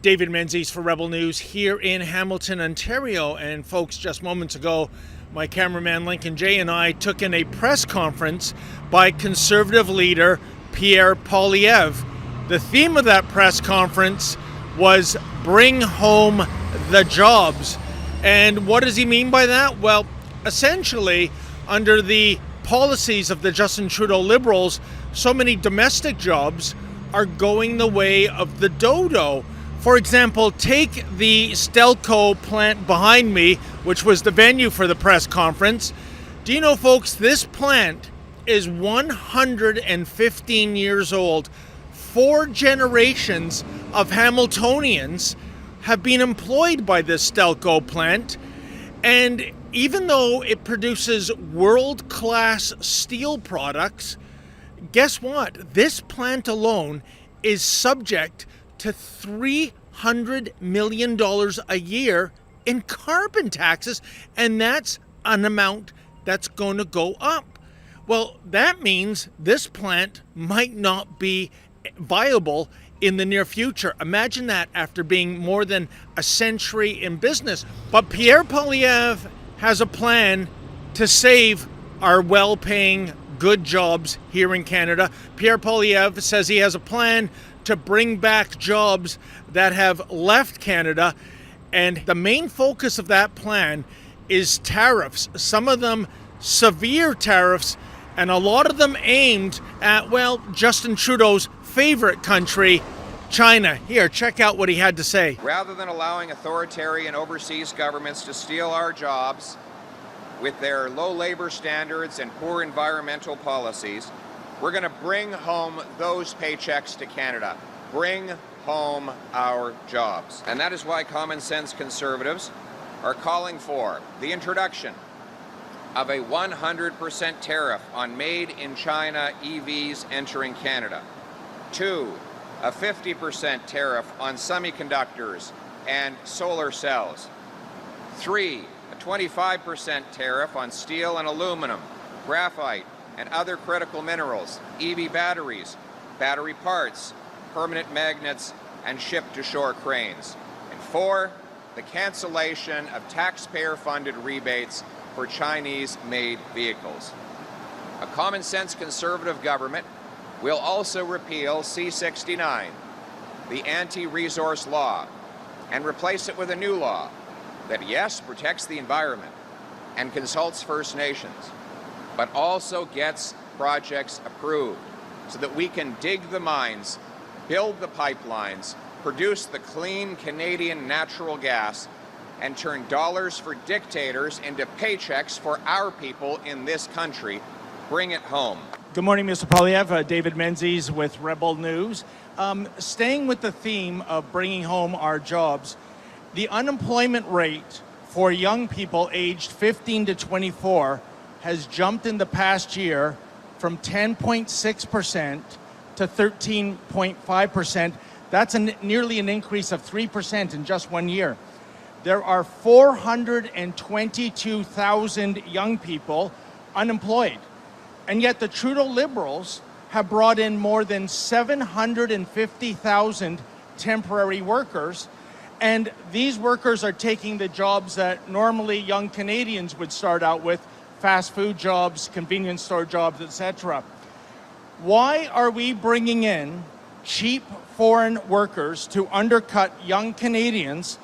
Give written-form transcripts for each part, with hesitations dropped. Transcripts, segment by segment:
David Menzies for Rebel News here in Hamilton, Ontario. And folks, just moments ago, my cameraman Lincoln J and I took in a press conference by Conservative leader Pierre Poilievre. The theme of that press conference was bring home the jobs. And what does he mean by that? Well, essentially, under the policies of the Justin Trudeau Liberals, so many domestic jobs are going the way of the dodo. For example, take the Stelco plant behind me, which was the venue for the press conference. Do you know, folks, this plant is 115 years old. 4 generations of Hamiltonians have been employed by this Stelco plant. And even though it produces world-class steel products, guess what? This plant alone is subject to $300 million a year in carbon taxes, and that's an amount that's going to go up. Well, that means this plant might not be viable in the near future. Imagine that after being more than a century in business. But Pierre Poilievre has a plan to save our well-paying good jobs here in Canada. Pierre Poilievre says he has a plan to bring back jobs that have left Canada, and the main focus of that plan is tariffs. Some of them severe tariffs, and a lot of them aimed at, well, Justin Trudeau's favorite country, China. Here, check out what he had to say. Rather than allowing authoritarian overseas governments to steal our jobs with their low labor standards and poor environmental policies, we're going to bring home those paychecks to Canada. Bring home our jobs. And that is why common sense Conservatives are calling for the introduction of a 100% tariff on made-in-China EVs entering Canada. 2, a 50% tariff on semiconductors and solar cells. 3, a 25% tariff on steel and aluminum, graphite, and other critical minerals, EV batteries, battery parts, permanent magnets, and ship-to-shore cranes. And 4, the cancellation of taxpayer-funded rebates for Chinese-made vehicles. A common-sense Conservative government will also repeal C-69, the anti-resource law, and replace it with a new law that, yes, protects the environment and consults First Nations, but also gets projects approved so that we can dig the mines, build the pipelines, produce the clean Canadian natural gas, and turn dollars for dictators into paychecks for our people in this country. Bring it home. Good morning, Mr. Poilievre. David Menzies with Rebel News. Staying with the theme of bringing home our jobs, the unemployment rate for young people aged 15 to 24 has jumped in the past year from 10.6% to 13.5%. That's nearly an increase of 3% in just 1 year. There are 422,000 young people unemployed. And yet the Trudeau Liberals have brought in more than 750,000 temporary workers. And these workers are taking the jobs that normally young Canadians would start out with, fast food jobs, convenience store jobs, etc. Why are we bringing in cheap foreign workers to undercut young Canadians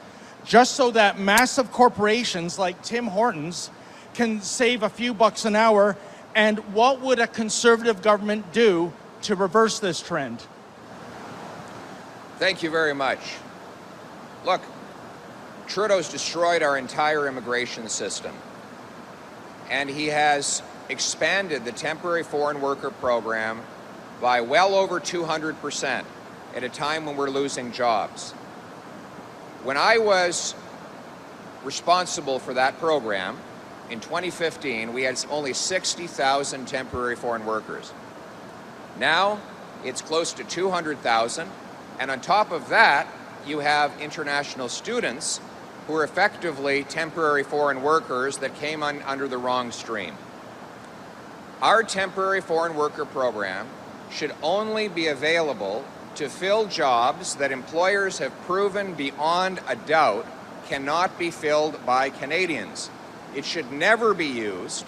just so that massive corporations like Tim Hortons can save a few bucks an hour? And what would a Conservative government do to reverse this trend? Thank you very much. Look, Trudeau's destroyed our entire immigration system, and he has expanded the temporary foreign worker program by well over 200% at a time when we're losing jobs. When I was responsible for that program, in 2015, we had only 60,000 temporary foreign workers. Now, it's close to 200,000, and on top of that, you have international students who are effectively temporary foreign workers that came under the wrong stream. Our temporary foreign worker program should only be available to fill jobs that employers have proven beyond a doubt cannot be filled by Canadians. It should never be used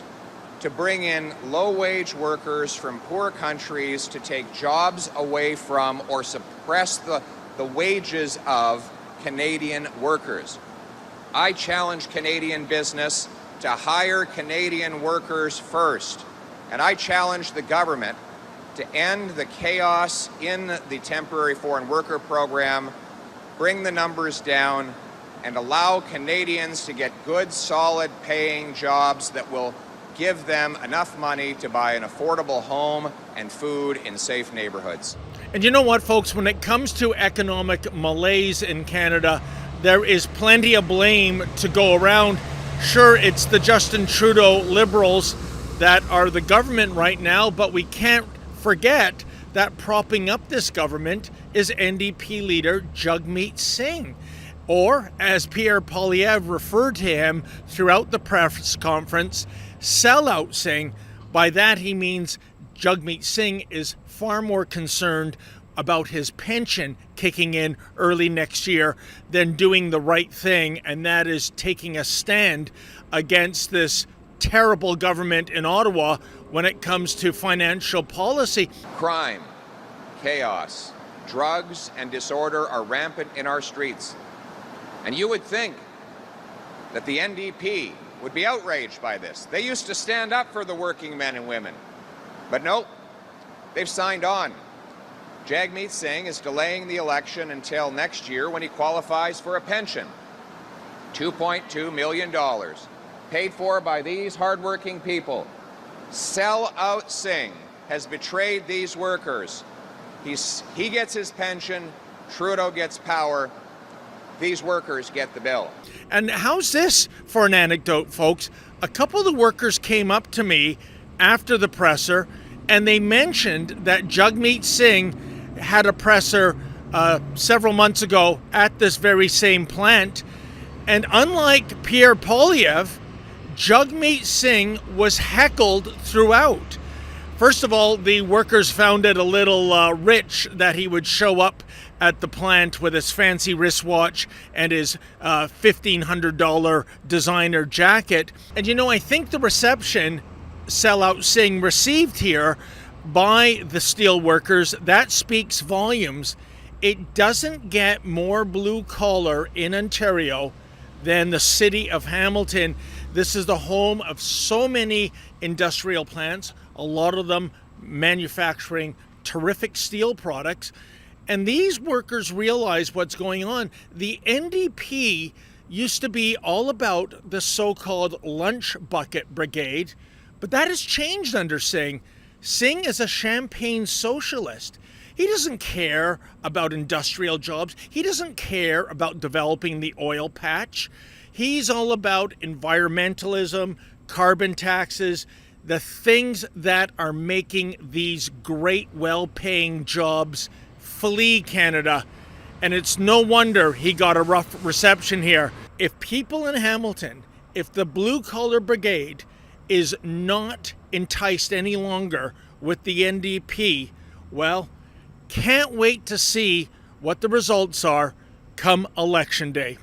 to bring in low-wage workers from poor countries to take jobs away from or suppress the wages of Canadian workers. I challenge Canadian business to hire Canadian workers first, and I challenge the government to end the chaos in the temporary foreign worker program, bring the numbers down, and allow Canadians to get good, solid paying jobs that will give them enough money to buy an affordable home and food in safe neighborhoods. And you know what, folks, when it comes to economic malaise in Canada, there is plenty of blame to go around. Sure, it's the Justin Trudeau Liberals that are the government right now, but we can't forget that propping up this government is NDP leader Jagmeet Singh, or as Pierre Poilievre referred to him throughout the press conference, sellout Singh. By that he means Jagmeet Singh is far more concerned about his pension kicking in early next year than doing the right thing, and that is taking a stand against this terrible government in Ottawa when it comes to financial policy. Crime, chaos, drugs, and disorder are rampant in our streets. And you would think that the NDP would be outraged by this. They used to stand up for the working men and women. But no, they've signed on. Jagmeet Singh is delaying the election until next year when he qualifies for a pension. $2.2 million, paid for by these hardworking people. Sellout Singh has betrayed these workers. He gets his pension, Trudeau gets power, these workers get the bill. And how's this for an anecdote, folks? A couple of the workers came up to me after the presser, and they mentioned that Jagmeet Singh had a presser several months ago at this very same plant. And unlike Pierre Poilievre, Jagmeet Singh was heckled throughout. First of all, the workers found it a little rich that he would show up at the plant with his fancy wristwatch and his $1,500 designer jacket. And you know, I think the reception sellout Singh received here by the steel workers, that speaks volumes. It doesn't get more blue collar in Ontario than the city of Hamilton. This is the home of so many industrial plants, a lot of them manufacturing terrific steel products. And these workers realize what's going on. The NDP used to be all about the so-called lunch bucket brigade, but that has changed under Singh. Singh is a champagne socialist. He doesn't care about industrial jobs. He doesn't care about developing the oil patch. He's all about environmentalism, carbon taxes, the things that are making these great, well-paying jobs flee Canada. And it's no wonder he got a rough reception here. If people in Hamilton, if the blue-collar brigade is not enticed any longer with the NDP, well, can't wait to see what the results are come Election Day.